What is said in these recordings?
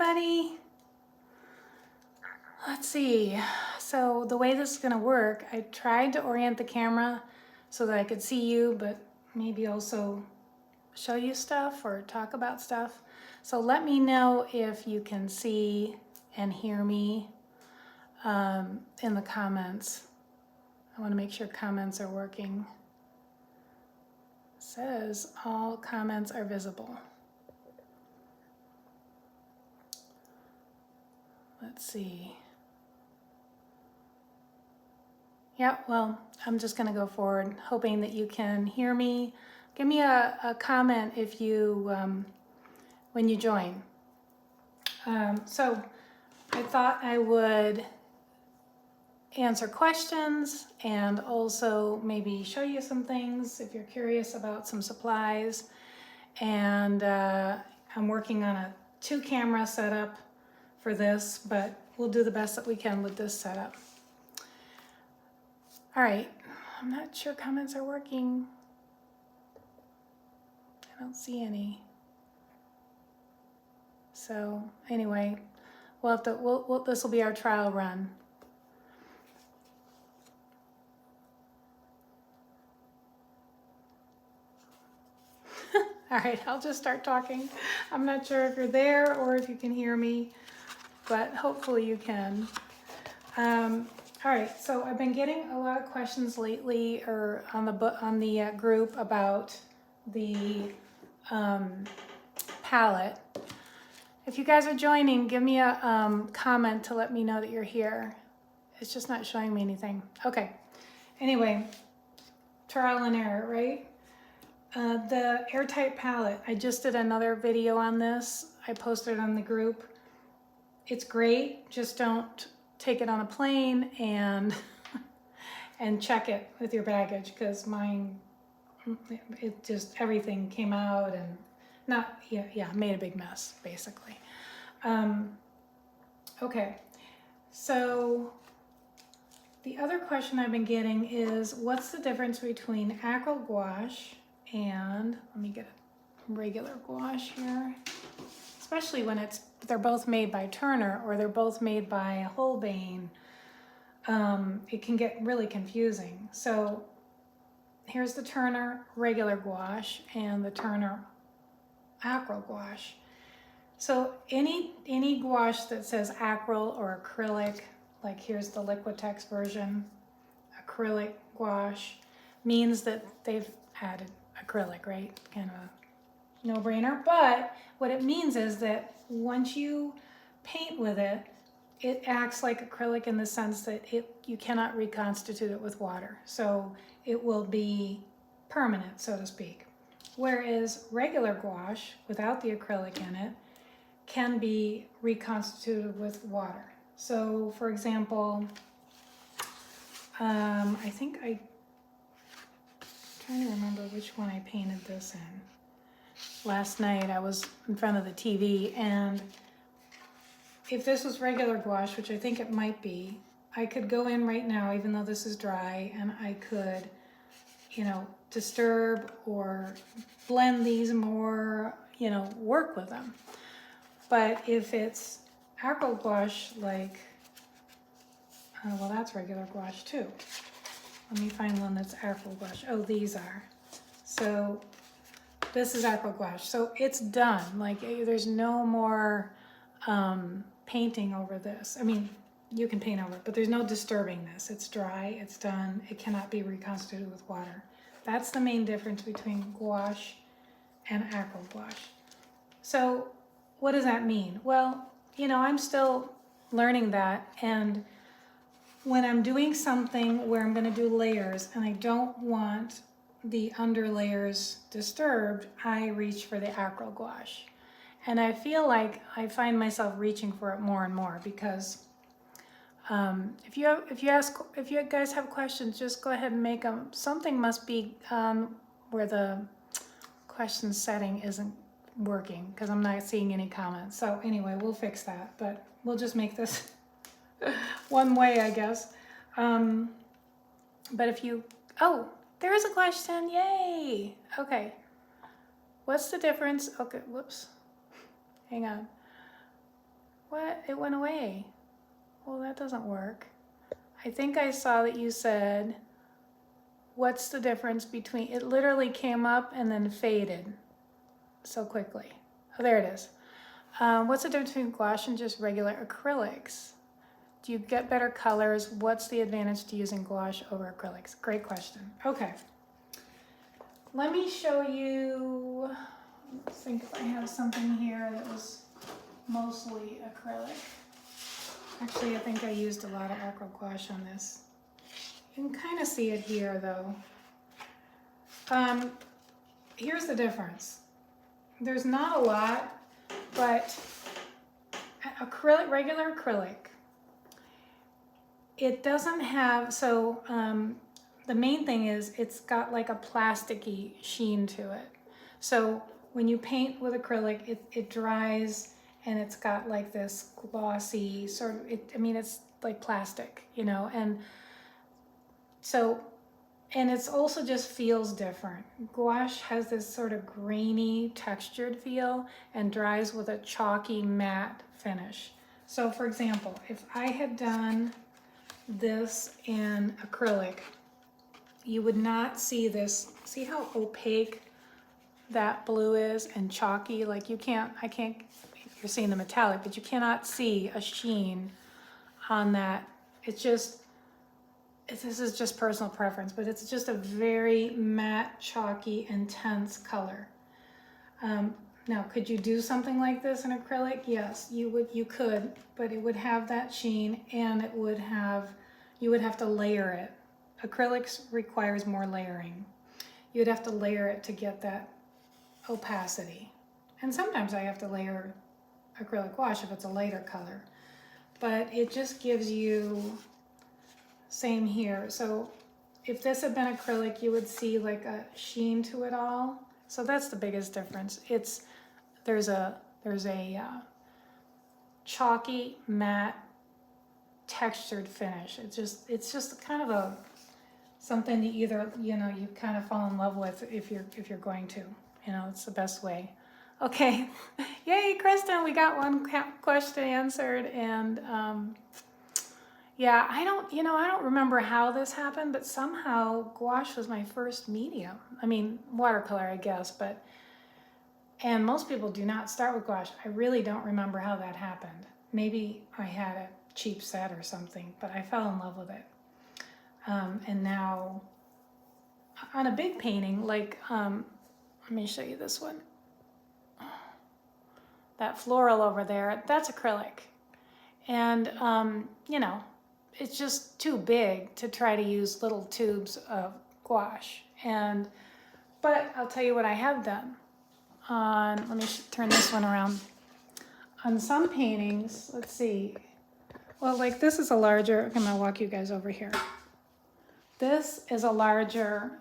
everybody. Let's see. So the way this is gonna work, I tried to orient the camera so that I could see you, but maybe also show you stuff or talk about stuff. So let me know if you can see and hear me in the comments. I want to make sure comments are working. It says all comments are visible. Let's see. Yeah, well, I'm just gonna go forward, hoping that you can hear me. Give me a comment if you, when you join. So I thought I would answer questions and also maybe show you some things if you're curious about some supplies. And I'm working on a 2-camera setup for this, but we'll do the best that we can with this setup. All right, I'm not sure comments are working. I don't see any. So anyway, we'll have to, this will be our trial run. All right, I'll just start talking. I'm not sure if you're there or if you can hear me, but hopefully you can. All right, so I've been getting a lot of questions lately, or on the group about the palette. If you guys are joining, give me a comment to let me know that you're here. It's just not showing me anything. Okay. Anyway, trial and error, right? The airtight palette. I just did another video on this. I posted it on the group. It's great. Just don't take it on a plane and check it with your baggage, because mine, it just, everything came out and made a big mess basically. Okay, so the other question I've been getting is, what's the difference between acrylic gouache and, let me get a regular gouache here, especially when they're both made by Turner or they're both made by Holbein. It can get really confusing. So here's the Turner regular gouache and the Turner acrylic gouache. So any gouache that says acryl or acrylic, like here's the Liquitex version, acrylic gouache, means that they've added acrylic, right? Kind of a no-brainer. But what it means is that once you paint with it, it acts like acrylic in the sense that you cannot reconstitute it with water. So it will be permanent, so to speak. Whereas regular gouache, without the acrylic in it, can be reconstituted with water. So for example, I think I'm trying to remember which one I painted this in. Last night I was in front of the TV, and if this was regular gouache, which I think it might be, I could go in right now, even though this is dry, and I could, disturb or blend these more, work with them. But if it's acrylic gouache, like, well, that's regular gouache too. Let me find one that's acrylic gouache. Oh, these are. So this is acrylic gouache. So it's done. Like, there's no more painting over this. I mean, you can paint over it, but there's no disturbing this. It's dry, it's done. It cannot be reconstituted with water. That's the main difference between gouache and acrylic gouache. So what does that mean? Well, I'm still learning that, and when I'm doing something where I'm going to do layers and I don't want the under layers disturbed, I reach for the acrylic gouache. And I feel like I find myself reaching for it more and more, because if you guys have questions, just go ahead and make them. Something must be where the question setting isn't working, because I'm not seeing any comments. So anyway, we'll fix that, but we'll just make this one way, I guess. But if you, oh, there is a question, yay. Okay, what's the difference? Okay, whoops, hang on. What? It went away. Well, that doesn't work. I think I saw that you said, what's the difference between, it literally came up and then faded so quickly. Oh, there it is. What's the difference between gouache and just regular acrylics? Do you get better colors? What's the advantage to using gouache over acrylics? Great question. Okay. Let me show you, let's think if I have something here that was mostly acrylic. Actually, I think I used a lot of acrylic gouache on this. You can kind of see it here though. Here's the difference. There's not a lot, but acrylic, regular acrylic, it doesn't have, so the main thing is it's got like a plasticky sheen to it. So when you paint with acrylic, it dries and it's got like this glossy sort of, it's like plastic, you know, and so, and it's also just feels different. Gouache has this sort of grainy textured feel and dries with a chalky matte finish. So for example, if I had done this in acrylic, you would not see this. See how opaque that blue is and chalky? Like you're seeing the metallic, but you cannot see a sheen on that. It's just, this is just personal preference, but it's just a very matte, chalky, intense color. Now, could you do something like this in acrylic? Yes, you could, but it would have that sheen and it would have, you would have to layer it. Acrylics requires more layering. You'd have to layer it to get that opacity. And sometimes I have to layer acrylic gouache if it's a lighter color, but it just gives you, same here. So if this had been acrylic, you would see like a sheen to it all. So that's the biggest difference. There's a chalky matte textured finish. It's just kind of a something that either, you know, you kind of fall in love with if you're going to, you know, it's the best way. Okay, yay, Kristen, we got one question answered. And yeah, I don't remember how this happened, but somehow gouache was my first medium. I mean, watercolor, I guess, but, and most people do not start with gouache. I really don't remember how that happened. Maybe I had a cheap set or something, but I fell in love with it. And now on a big painting, like, let me show you this one. That floral over there, that's acrylic. And, you know, it's just too big to try to use little tubes of gouache. But I'll tell you what I have done. Let me turn this one around. On some paintings, let's see. Well, like this is a larger, I'm gonna walk you guys over here. This is a larger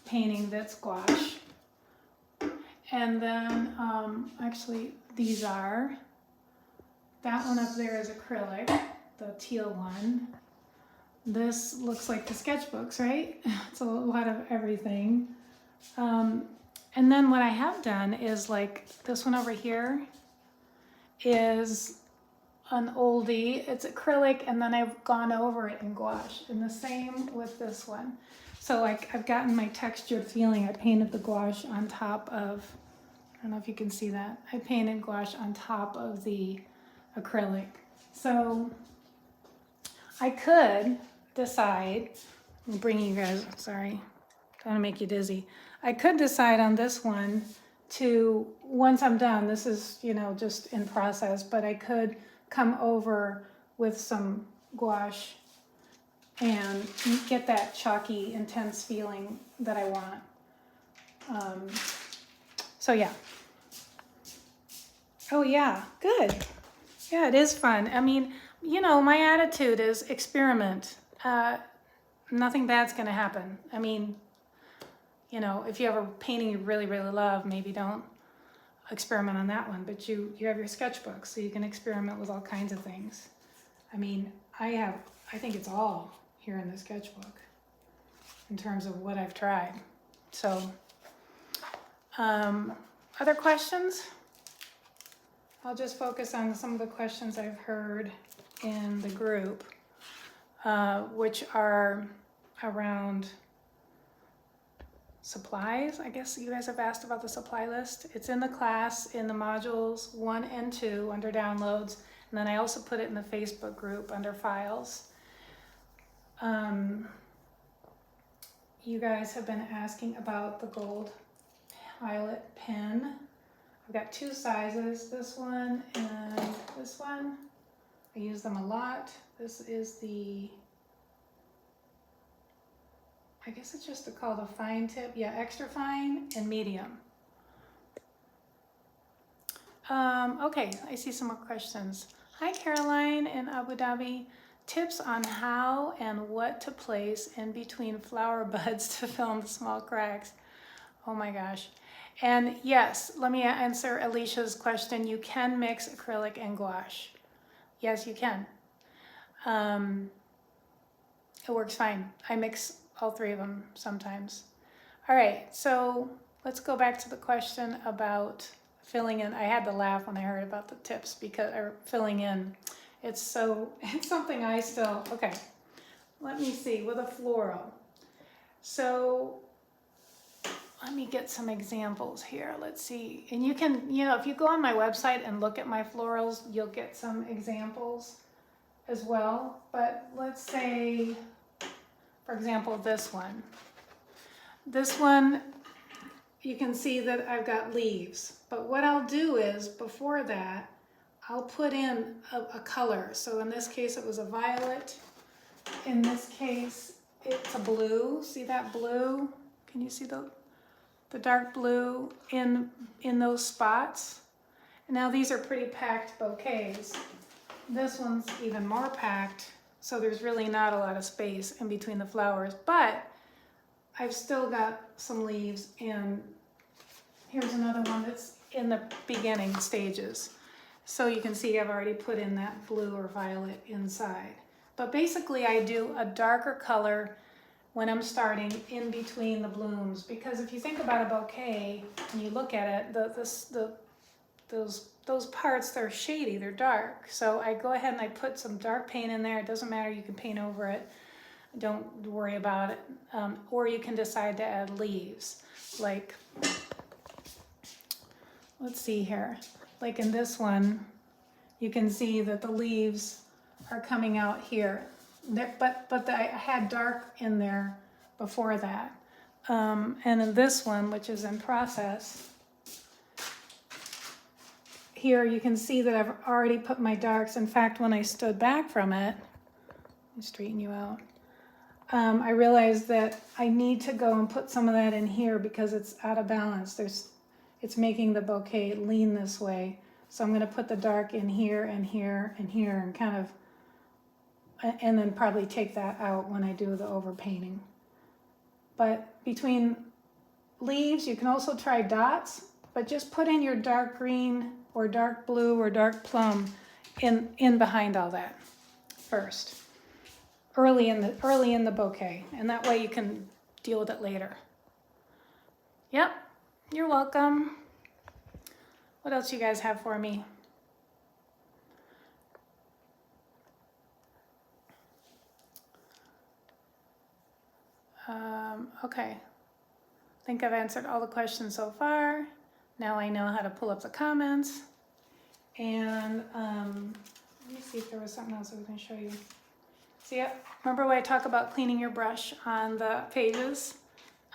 painting that's gouache. And then, actually these are, that one up there is acrylic, the teal one. This looks like the sketchbooks, right? It's a lot of everything. And then what I have done is like this one over here is an oldie. It's acrylic, and then I've gone over it in gouache. And the same with this one. So like I've gotten my textured feeling. I painted the gouache on top of, I don't know if you can see that. I painted gouache on top of the acrylic. So I could decide, I'm bringing you guys, sorry, don't want to make you dizzy. I could decide on this one to, once I'm done, this is, you know, just in process, but I could come over with some gouache and get that chalky, intense feeling that I want. So yeah. Oh yeah, good. Yeah, it is fun. I mean, you know, my attitude is experiment. Nothing bad's gonna happen. I mean, you know, if you have a painting you really, really love, maybe don't experiment on that one, but you have your sketchbook, so you can experiment with all kinds of things. I mean, I think it's all here in the sketchbook in terms of what I've tried. So, other questions? I'll just focus on some of the questions I've heard in the group, which are around supplies. I guess you guys have asked about the supply list. It's in the class in the modules 1 and 2 under downloads, and then I also put it in the Facebook group under files. You guys have been asking about the gold pilot pen. I've got 2 sizes, this one and this one. I use them a lot. This is the, I guess it's just called a fine tip. Yeah, extra fine and medium. Okay, I see some more questions. Hi, Caroline in Abu Dhabi. Tips on how and what to place in between flower buds to fill in the small cracks. Oh my gosh. And yes, let me answer Alicia's question. You can mix acrylic and gouache. Yes, you can. It works fine. I mix all 3 of them sometimes. All right, so let's go back to the question about filling in. I had to laugh when I heard about the tips because filling in. It's something I still, okay, let me see, with a floral. So let me get some examples here. Let's see. And you can, if you go on my website and look at my florals, you'll get some examples as well. But let's say, for example, this one. This one, you can see that I've got leaves. But what I'll do is, before that, I'll put in a color. So in this case, it was a violet. In this case, it's a blue. See that blue? Can you see the dark blue in those spots? And now these are pretty packed bouquets. This one's even more packed, so there's really not a lot of space in between the flowers, but I've still got some leaves, and here's another one that's in the beginning stages. So you can see I've already put in that blue or violet inside. But basically I do a darker color when I'm starting in between the blooms, because if you think about a bouquet and you look at it, those parts, they're shady, they're dark. So I go ahead and I put some dark paint in there. It doesn't matter, you can paint over it. Don't worry about it. Or you can decide to add leaves. Like, let's see here. Like in this one, you can see that the leaves are coming out here. But I had dark in there before that. And in this one, which is in process, here you can see that I've already put my darks. In fact, when I stood back from it, let me straighten you out, I realized that I need to go and put some of that in here because it's out of balance. It's making the bouquet lean this way. So I'm going to put the dark in here and here and here and kind of, and then probably take that out when I do the overpainting. But between leaves, you can also try dots, but just put in your dark green or dark blue or dark plum in behind all that first, early in the bouquet, and that way you can deal with it later. Yep, you're welcome. What else you guys have for me? Okay, I think I've answered all the questions so far. Now I know how to pull up the comments. And let me see if there was something else I was going to show you. See, remember when I talk about cleaning your brush on the pages,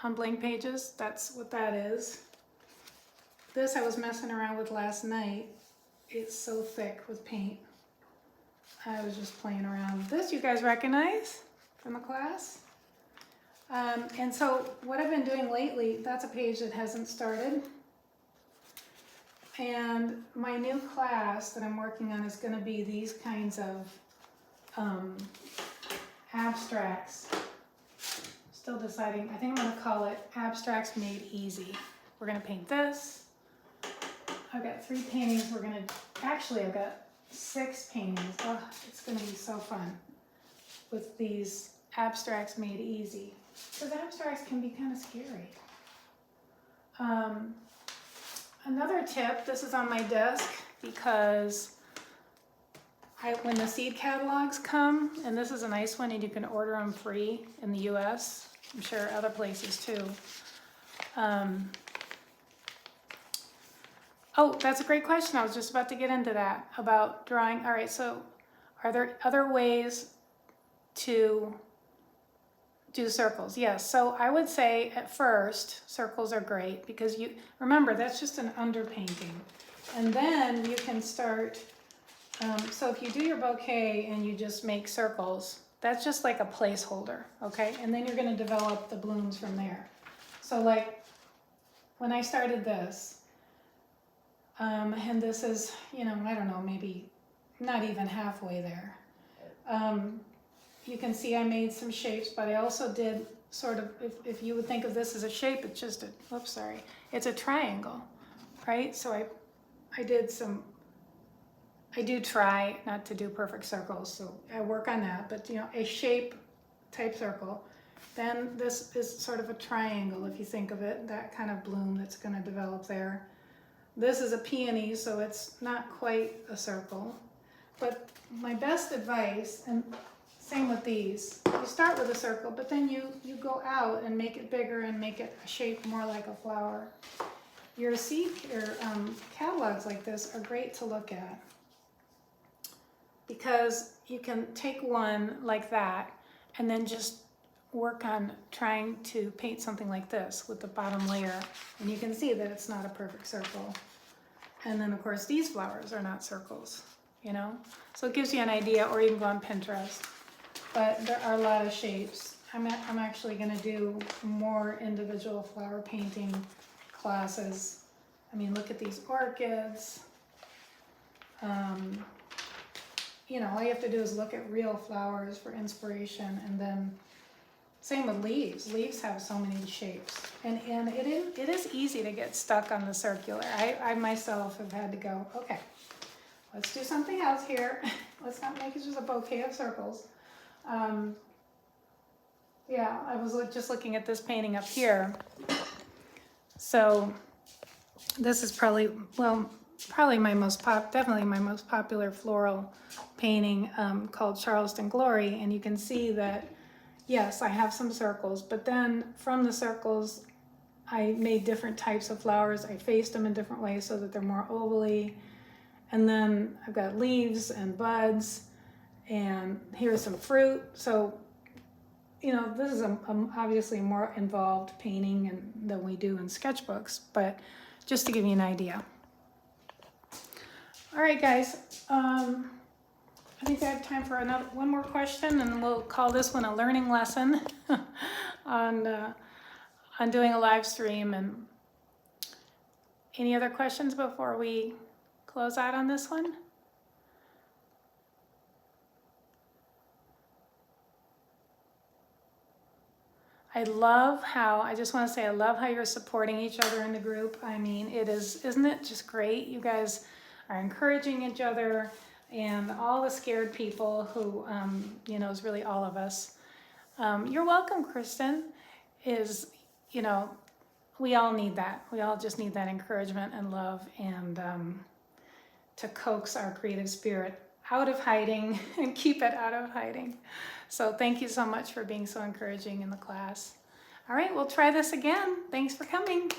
on blank pages? That's what that is. This I was messing around with last night. It's so thick with paint. I was just playing around. This you guys recognize from the class? And so what I've been doing lately, that's a page that hasn't started. And my new class that I'm working on is going to be these kinds of abstracts. Still deciding. I think I'm going to call it Abstracts Made Easy. We're going to paint this. I've got 3 paintings. Actually I've got 6 paintings. Oh, it's going to be so fun with these abstracts made easy. Because abstracts can be kind of scary. Another tip, this is on my desk. because when the seed catalogs come, and this is a nice one and you can order them free in the US, I'm sure other places too. Oh, that's a great question. I was just about to get into that, about drawing. All right, so are there other ways to do circles? Yes, so I would say at first, circles are great because remember, that's just an underpainting. And then you can start, so if you do your bouquet and you just make circles, that's just like a placeholder, okay? And then you're gonna develop the blooms from there. So like, when I started this, and this is, I don't know, maybe not even halfway there. You can see I made some shapes, but I also did sort of, if you would think of this as a shape, it's just it's a triangle, right? So I do try not to do perfect circles, so I work on that, but a shape type circle. Then this is sort of a triangle, if you think of it, that kind of bloom that's gonna develop there. This is a peony, so it's not quite a circle. But my best advice, and same with these, you start with a circle, but then you go out and make it bigger and make it a shape more like a flower. Your catalogs like this are great to look at because you can take one like that and then just work on trying to paint something like this with the bottom layer, and you can see that it's not a perfect circle. And then of course these flowers are not circles, so it gives you an idea, or you can go on Pinterest. But there are a lot of shapes. I'm actually going to do more individual flower painting classes. I mean, look at these orchids. All you have to do is look at real flowers for inspiration, and then same with leaves. Leaves have so many shapes, and it is easy to get stuck on the circular. I myself have had to go, okay, let's do something else here. Let's not make it just a bouquet of circles. Yeah, I was just looking at this painting up here. So this is probably definitely my most popular floral painting, called Charleston Glory, and you can see that yes, I have some circles, but then from the circles I made different types of flowers. I faced them in different ways so that they're more ovally, and then I've got leaves and buds, and here's some fruit. So this is obviously a more involved painting than we do in sketchbooks, but just to give you an idea. All right, guys. I think I have time for one more question, and we'll call this one a learning lesson on doing a live stream. And any other questions before we close out on this one? I love how you're supporting each other in the group. I mean, isn't it just great? You guys are encouraging each other, and all the scared people who, is really all of us. You're welcome, Kristen. We all need that. We all just need that encouragement and love, and to coax our creative spirit out of hiding and keep it out of hiding. So thank you so much for being so encouraging in the class. All right, we'll try this again. Thanks for coming.